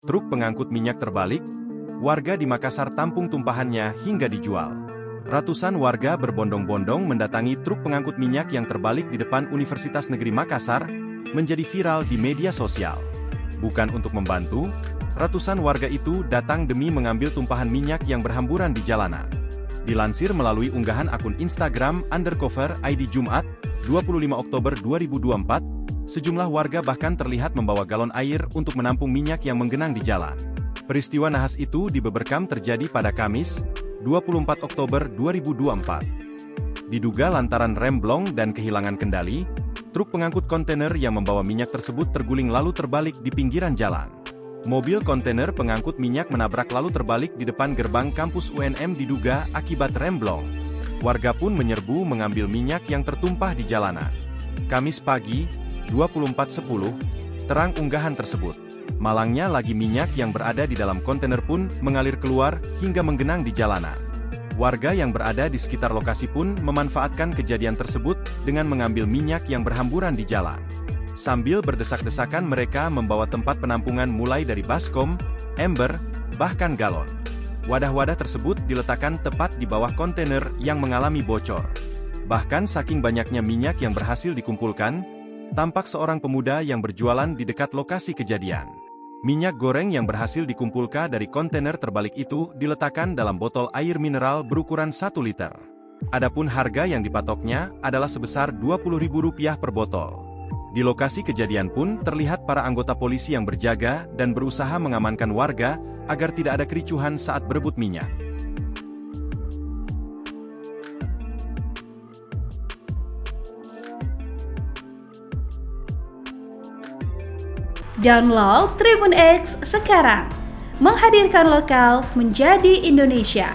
Truk pengangkut minyak terbalik, warga di Makassar tampung tumpahannya hingga dijual. Ratusan warga berbondong-bondong mendatangi truk pengangkut minyak yang terbalik di depan Universitas Negeri Makassar, menjadi viral di media sosial. Bukan untuk membantu, ratusan warga itu datang demi mengambil tumpahan minyak yang berhamburan di jalanan. Dilansir melalui unggahan akun Instagram _ID Jumat, 25 Oktober 2024, sejumlah warga bahkan terlihat membawa galon air untuk menampung minyak yang menggenang di jalan. Peristiwa nahas itu di Beberkam terjadi pada Kamis, 24 Oktober 2024. Diduga lantaran rem blong dan kehilangan kendali, truk pengangkut kontainer yang membawa minyak tersebut terguling lalu terbalik di pinggiran jalan. Mobil kontainer pengangkut minyak menabrak lalu terbalik di depan gerbang kampus UNM diduga akibat rem blong. Warga pun menyerbu mengambil minyak yang tertumpah di jalanan. Kamis pagi, 24.10, terang unggahan tersebut. Malangnya lagi minyak yang berada di dalam kontainer pun mengalir keluar hingga menggenang di jalanan. Warga yang berada di sekitar lokasi pun memanfaatkan kejadian tersebut dengan mengambil minyak yang berhamburan di jalan. Sambil berdesak-desakan mereka membawa tempat penampungan mulai dari baskom, ember, bahkan galon. Wadah-wadah tersebut diletakkan tepat di bawah kontainer yang mengalami bocor. Bahkan saking banyaknya minyak yang berhasil dikumpulkan, tampak seorang pemuda yang berjualan di dekat lokasi kejadian. Minyak goreng yang berhasil dikumpulkan dari kontainer terbalik itu diletakkan dalam botol air mineral berukuran 1 liter. Adapun harga yang dipatoknya adalah sebesar Rp20.000 per botol. Di lokasi kejadian pun terlihat para anggota polisi yang berjaga dan berusaha mengamankan warga agar tidak ada kericuhan saat berebut minyak. Download Tribun X sekarang, menghadirkan lokal menjadi Indonesia.